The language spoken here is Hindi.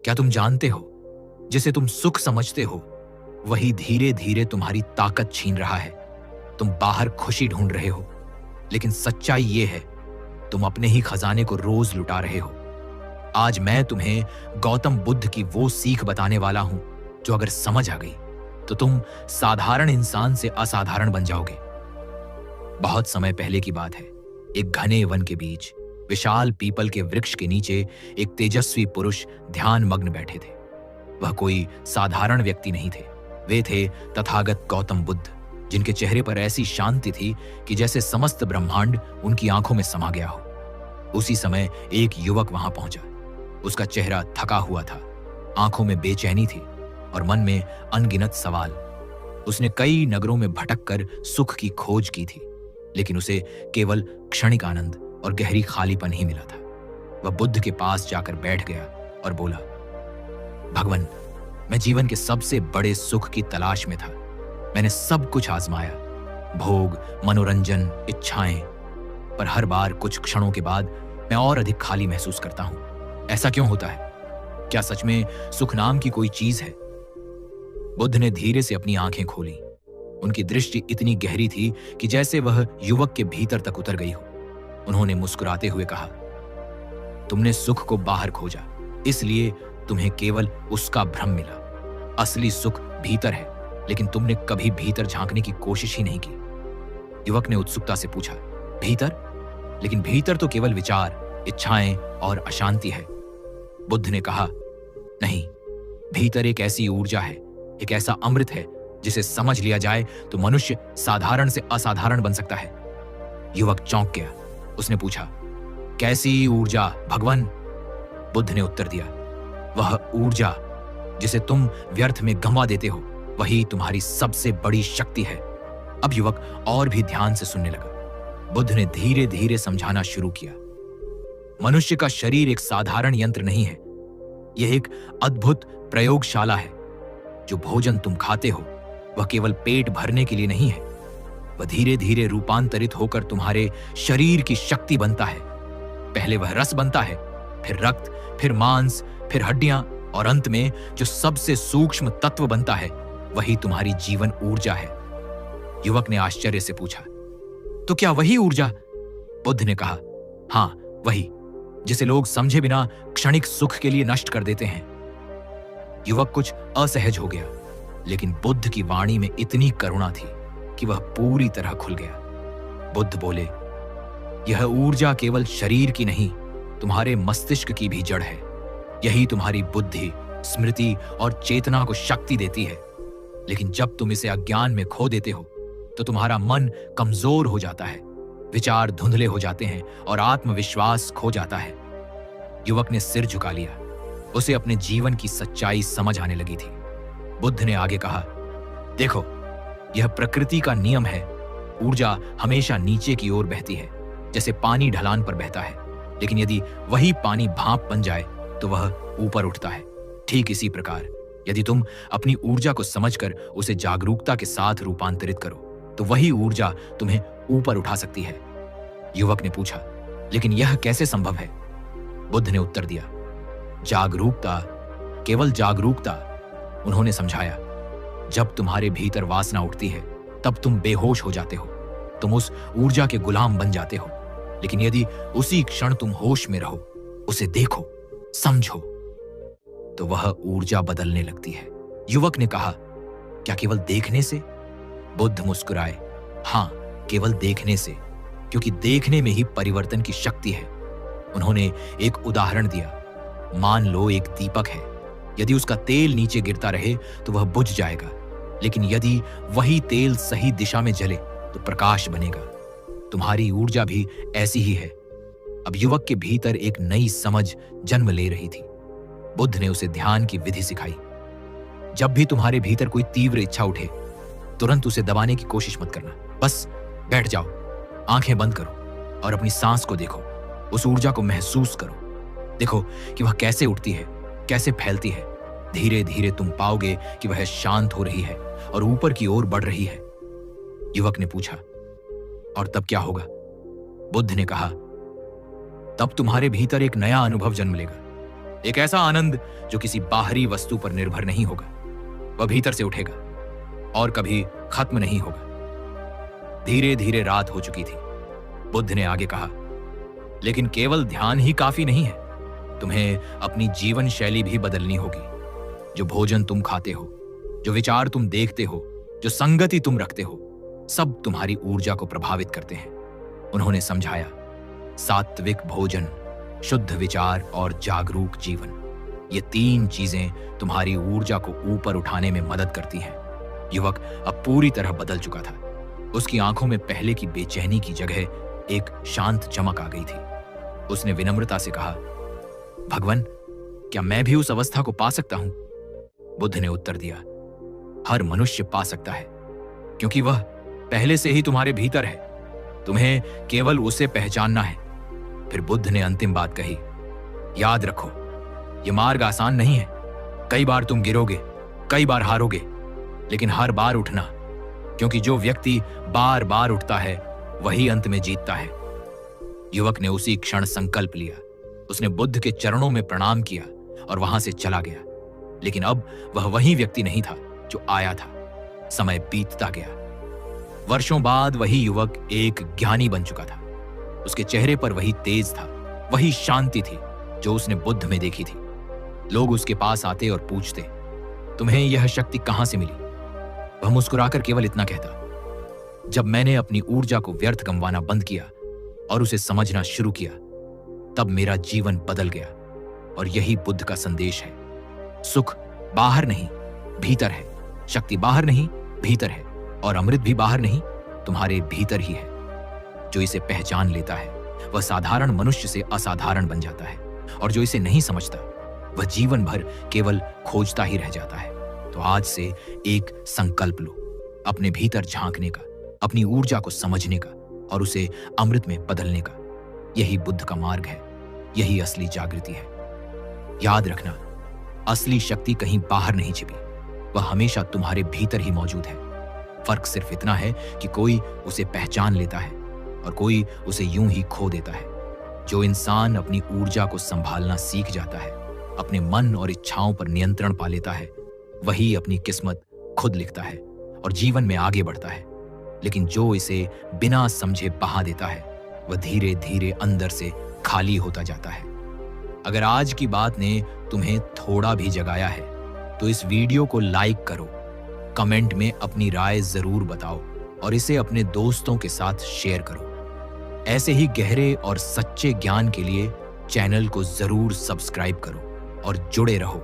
क्या तुम जानते हो, जिसे तुम सुख समझते हो वही धीरे धीरे तुम्हारी ताकत छीन रहा है। तुम बाहर खुशी ढूंढ रहे हो, लेकिन सच्चाई ये है, तुम अपने ही खजाने को रोज लुटा रहे हो। आज मैं तुम्हें गौतम बुद्ध की वो सीख बताने वाला हूं जो अगर समझ आ गई तो तुम साधारण इंसान से असाधारण बन जाओगे। बहुत समय पहले की बात है। एक घने वन के बीच विशाल पीपल के वृक्ष के नीचे एक तेजस्वी पुरुष ध्यान मग्न बैठे थे। वह कोई साधारण व्यक्ति नहीं थे, वे थे तथागत गौतम बुद्ध, जिनके चेहरे पर ऐसी शांति थी कि जैसे समस्त ब्रह्मांड उनकी आंखों में समा गया हो। उसी समय एक युवक वहां पहुंचा। उसका चेहरा थका हुआ था, आंखों में बेचैनी थी और मन में अनगिनत सवाल। उसने कई नगरों में भटककर सुख की खोज की थी, लेकिन उसे केवल क्षणिक आनंद और गहरी खालीपन ही मिला था। वह बुद्ध के पास जाकर बैठ गया और बोला, भगवान, मैं जीवन के सबसे बड़े सुख की तलाश में था। मैंने सब कुछ आजमाया, भोग, मनोरंजन, इच्छाएं, पर हर बार कुछ क्षणों के बाद मैं और अधिक खाली महसूस करता हूं। ऐसा क्यों होता है? क्या सच में सुख नाम की कोई चीज है? बुद्ध ने धीरे से अपनी आंखें खोली। उनकी दृष्टि इतनी गहरी थी कि जैसे वह युवक के भीतर तक उतर गई हो। उन्होंने मुस्कुराते हुए कहा, तुमने सुख को बाहर खोजा, इसलिए तुम्हें केवल उसका भ्रम मिला। असली सुख भीतर है, लेकिन तुमने कभी भीतर झांकने की कोशिश ही नहीं की। युवक ने उत्सुकता से पूछा, भीतर? लेकिन भीतर तो केवल विचार, इच्छाएं और अशांति है। बुद्ध ने कहा, नहीं, भीतर एक ऐसी ऊर्जा है, एक ऐसा अमृत है जिसे समझ लिया जाए तो मनुष्य साधारण से असाधारण बन सकता है। युवक चौंक गया। उसने पूछा, कैसी ऊर्जा भगवान? बुद्ध ने उत्तर दिया, वह ऊर्जा जिसे तुम व्यर्थ में गंवा देते हो, वही तुम्हारी सबसे बड़ी शक्ति है। अब युवक और भी ध्यान से सुनने लगा। बुद्ध ने धीरे धीरे समझाना शुरू किया, मनुष्य का शरीर एक साधारण यंत्र नहीं है, यह एक अद्भुत प्रयोगशाला है। जो भोजन तुम खाते हो वह केवल पेट भरने के लिए नहीं है, वह धीरे धीरे रूपांतरित होकर तुम्हारे शरीर की शक्ति बनता है। पहले वह रस बनता है, फिर रक्त, फिर मांस, फिर हड्डियां, और अंत में जो सबसे सूक्ष्म तत्व बनता है वही तुम्हारी जीवन ऊर्जा है। युवक ने आश्चर्य से पूछा, तो क्या वही ऊर्जा? बुद्ध ने कहा, हां, वही, जिसे लोग समझे बिना क्षणिक सुख के लिए नष्ट कर देते हैं। युवक कुछ असहज हो गया, लेकिन बुद्ध की वाणी में इतनी करुणा थी कि वह पूरी तरह खुल गया। बुद्ध बोले, यह ऊर्जा केवल शरीर की नहीं, तुम्हारे मस्तिष्क की भी जड़ है। यही तुम्हारी बुद्धि, स्मृति और चेतना को शक्ति देती है। लेकिन जब तुम इसे अज्ञान में खो देते हो तो तुम्हारा मन कमजोर हो जाता है, विचार धुंधले हो जाते हैं और आत्मविश्वास खो जाता है। युवक ने सिर झुका लिया। उसे अपने जीवन की सच्चाई समझ आने लगी थी। बुद्ध ने आगे कहा, देखो, यह प्रकृति का नियम है। ऊर्जा हमेशा नीचे की ओर बहती है, जैसे पानी ढलान पर बहता है, लेकिन यदि वही पानी भाप बन जाए तो वह ऊपर उठता है। ठीक इसी प्रकार यदि तुम अपनी ऊर्जा को समझकर उसे जागरूकता के साथ रूपांतरित करो तो वही ऊर्जा तुम्हें ऊपर उठा सकती है। युवक ने पूछा, लेकिन यह कैसे संभव है? बुद्ध ने उत्तर दिया, जागरूकता, केवल जागरूकता। उन्होंने समझाया, जब तुम्हारे भीतर वासना उठती है तब तुम बेहोश हो जाते हो, तुम उस ऊर्जा के गुलाम बन जाते हो। लेकिन यदि उसी क्षण तुम होश में रहो, उसे देखो, समझो, तो वह ऊर्जा बदलने लगती है। युवक ने कहा, क्या केवल देखने से? बुद्ध मुस्कुराए, हां, केवल देखने से, क्योंकि देखने में ही परिवर्तन की शक्ति है। उन्होंने एक उदाहरण दिया, मान लो एक दीपक है, यदि उसका तेल नीचे गिरता रहे तो वह बुझ जाएगा, लेकिन यदि वही तेल सही दिशा में जले तो प्रकाश बनेगा। तुम्हारी ऊर्जा भी ऐसी ही है। अब युवक के भीतर एक नई समझ जन्म ले रही थी। बुद्ध ने उसे ध्यान की विधि सिखाई। जब भी तुम्हारे भीतर कोई तीव्र इच्छा उठे, तुरंत उसे दबाने की कोशिश मत करना। बस बैठ जाओ, आंखें बंद करो और अपनी सांस को देखो, उस ऊर्जा को महसूस करो। देखो कि वह कैसे उठती है, कैसे फैलती है। धीरे धीरे तुम पाओगे कि वह शांत हो रही है और ऊपर की ओर बढ़ रही है। युवक ने पूछा, और तब क्या होगा? बुद्ध ने कहा, तब तुम्हारे भीतर एक नया अनुभव जन्म लेगा, एक ऐसा आनंद जो किसी बाहरी वस्तु पर निर्भर नहीं होगा, वह भीतर से उठेगा और कभी खत्म नहीं होगा। धीरे धीरे रात हो चुकी थी। बुद्ध ने आगे कहा, लेकिन केवल ध्यान ही काफी नहीं है, तुम्हें अपनी जीवन शैली भी बदलनी होगी। जो भोजन तुम खाते हो, जो विचार तुम देखते हो, जो संगति तुम रखते हो, सब तुम्हारी ऊर्जा को प्रभावित करते हैं। उन्होंने समझाया, सात्विक भोजन, शुद्ध विचार और जागरूक जीवन, ये 3 चीजें तुम्हारी ऊर्जा को ऊपर उठाने में मदद करती हैं। युवक अब पूरी तरह बदल चुका था। उसकी आंखों में पहले की बेचैनी की जगह एक शांत चमक आ गई थी। उसने विनम्रता से कहा, भगवान, क्या मैं भी उस अवस्था को पा सकता हूं? बुद्ध ने उत्तर दिया, हर मनुष्य पा सकता है, क्योंकि वह पहले से ही तुम्हारे भीतर है। तुम्हें केवल उसे पहचानना है। फिर बुद्ध ने अंतिम बात कही, याद रखो, यह मार्ग आसान नहीं है। कई बार तुम गिरोगे, कई बार हारोगे, लेकिन हर बार उठना, क्योंकि जो व्यक्ति बार बार उठता है वही अंत में जीतता है। युवक ने उसी क्षण संकल्प लिया। उसने बुद्ध के चरणों में प्रणाम किया और वहां से चला गया। लेकिन अब वह वही व्यक्ति नहीं था जो आया था। समय बीतता गया। वर्षों बाद वही युवक एक ज्ञानी बन चुका था। उसके चेहरे पर वही तेज था, वही शांति थी जो उसने बुद्ध में देखी थी। लोग उसके पास आते और पूछते, तुम्हें यह शक्ति कहां से मिली? वह मुस्कुराकर केवल इतना कहता, जब मैंने अपनी ऊर्जा को व्यर्थ गंवाना बंद किया और उसे समझना शुरू किया, तब मेरा जीवन बदल गया। और यही बुद्ध का संदेश है। सुख बाहर नहीं, भीतर है। शक्ति बाहर नहीं, भीतर है। और अमृत भी बाहर नहीं, तुम्हारे भीतर ही है। जो इसे पहचान लेता है वह साधारण मनुष्य से असाधारण बन जाता है, और जो इसे नहीं समझता वह जीवन भर केवल खोजता ही रह जाता है। तो आज से एक संकल्प लो, अपने भीतर झांकने का, अपनी ऊर्जा को समझने का और उसे अमृत में बदलने का। यही बुद्ध का मार्ग है, यही असली जागृति है। याद रखना, असली शक्ति कहीं बाहर नहीं छिपी, वह हमेशा तुम्हारे भीतर ही मौजूद है। फर्क सिर्फ इतना है कि कोई उसे पहचान लेता है और कोई उसे यूं ही खो देता है। जो इंसान अपनी ऊर्जा को संभालना सीख जाता है, अपने मन और इच्छाओं पर नियंत्रण पा लेता है, वही अपनी किस्मत खुद लिखता है और जीवन में आगे बढ़ता है। लेकिन जो इसे बिना समझे बहा देता है, वह धीरे धीरे अंदर से खाली होता जाता है। अगर आज की बात ने तुम्हें थोड़ा भी जगाया है तो इस वीडियो को लाइक करो, कमेंट में अपनी राय जरूर बताओ और इसे अपने दोस्तों के साथ शेयर करो। ऐसे ही गहरे और सच्चे ज्ञान के लिए चैनल को जरूर सब्सक्राइब करो और जुड़े रहो।